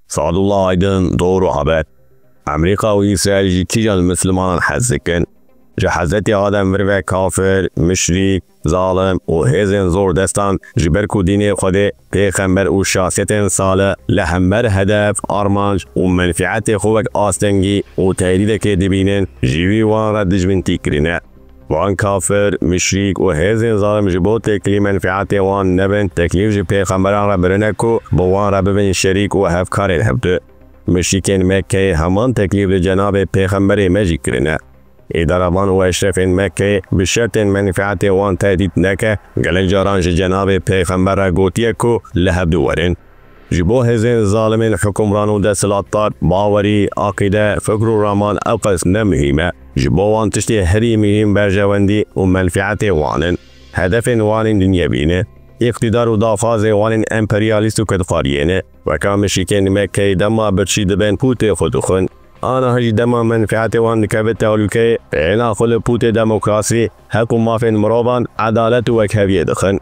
Sadullah Aydın doğru haber. Amerika ve İsrail kicil Müslümanın hazzikin. Hazreti Adem ve kafir, müşrik, zalim و هزین زور دستان جبر کو دین خود پیغمبر و شخصیت صالح لهمبر هدف آرمانج و منفعت خوبک آستنگی و تهدید که دبینن جیوی وان را دجمن تیکرینه وان کافر مشریک و هزین ظالم جبو تکلی منفعت وان نبن تکلیف جی پیغمبران را برنه کو بوان را ببین شریک و هفکار هفته مشریکین مکه همان تکلیف جناب پیغمبر مجی کرینه إدارة و اشرف مكة بشرط منفعت وان تهدید نکه گل جاران جناب پیغمبر گوتیه کو لهب دورن جبو هزین ظالمین حکمران و دستلاتار باوری عقیده فکر و رامان اوقس نمهمه جبو وان تشتی هری مهم برجواندی و منفعت وانن هدف وانن دنیا بینه اقتدار و دافاز وانن امپریالیست و کدفارینه و کامشیکن مکه دما برشید بین پوت خودخون آنها هجی دما منفعت وان نکبت تولوکه اینا خل پوت دموکراسی حکم مافین مرابان عدالت و وکهویه دخن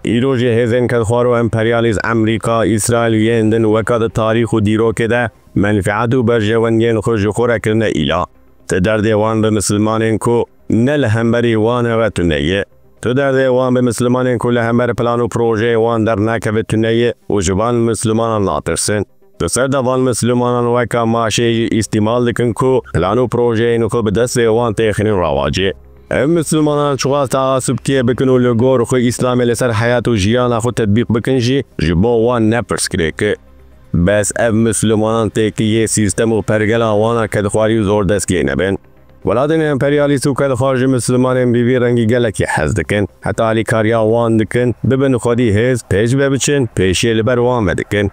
ایروژی هزین کدخوار و امپریالیز امریکا اسرائیل یندن وکاد تاریخ و دیرو که ده منفعت و برجوانین خوش خوره کرنه ایلا تدرد وان به مسلمانین کو نل همبری وان و تنیه تدرد وان به مسلمانین کو لهمبر پلان و پروژه وان در نکبت تنیه و جوان مسلمان ناترسن تسر دوان مسلمانان وکا ماشی استعمال دکن کو پلانو پروژه نکو به دست وان تخنین رواجه مسلمانان چوال تعصب که بکنو لگور خو اسلام لسر حیات و جیان خو تطبیق بکنجی جبو وان نپرس کرے که بس مسلمانان تکی سیستم و پرگلا وانا کدخواری زور دست گی نبین ولادن امپریالیست و کدخوارج مسلمانان بیوی رنگی گلکی حز دکن حتی علی کاریا وان دکن ببن خودی هز پیش ببچن پیشی لبر وان بدکن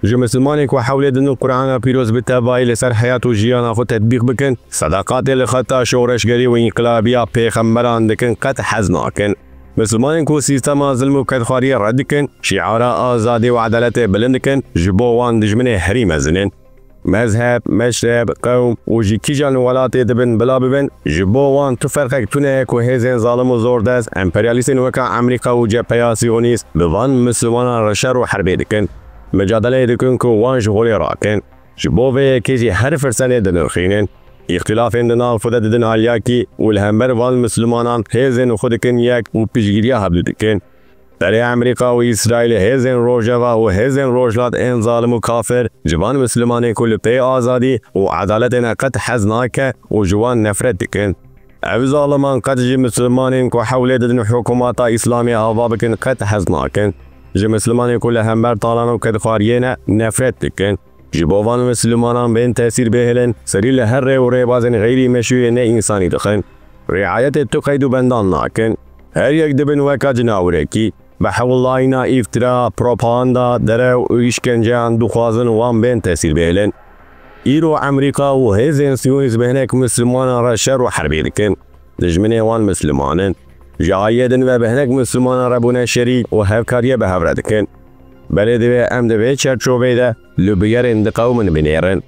جو مسلمانی که حول دنو قرآن پیروز بتابعی لسر حیات و جیان خود تطبیق بکن صداقات لخطا شورشگری و انقلابیا پیغمبران دکن قط حز ناکن مسلمانی که سیستم ظلم و کدخواری رد کن شعار آزادی و عدالت بلند کن جبو وان دجمن حریم زنن مذهب مشرب قوم و جی کیجان ولات دبن بلا ببن جبو وان تفرقک تونه که هزین ظالم و زور دست امپریالیستین وکا امریکا و جبهه سیونیست بوان مسلمانان رشر و حربی دکن مجادله دکن که وان شغولی راکن جبوه کسی هر فرسانه دنرخینن اختلاف اندنا فدد دن آلیاکی و الهمبر وان مسلمانان هزین خودکن یک و پیشگیری حبل دکن در امریکا و اسرائیل هزین روجوا و هزین روجلات این ظالم و کافر جوان مسلمانه کل پی آزادی و عدالت نقد حزناکه و جوان نفرت دکن او ظالمان قد جی مسلمانین که حول دن حکومات اسلامی آوا بکن قد حزناکن جی مسلمانی کل همبر طالان و کدخواریه نفرت دکن جبوان مسلمانان بین تأثیر بهلن سریل هر ری و ریبازن غیری مشوی نه انسانی دخن رعایت تو قید و بندان ناکن هر یک دبن وکا جناوره کی بحوالاینا افترا پروپاندا دره و اشکنجان دخوازن وان بین تأثیر بهلن ایرو امریکا و هزین سیونیز بهنک مسلمانان را شر و حربی دکن دجمنه وان مسلمانن جایدن و بهنک مسلمان ربونه شریک و هفکاریه به هفره دکن بله دوی ام دوی چرچوبه ده لبیر اند قومن بنیرن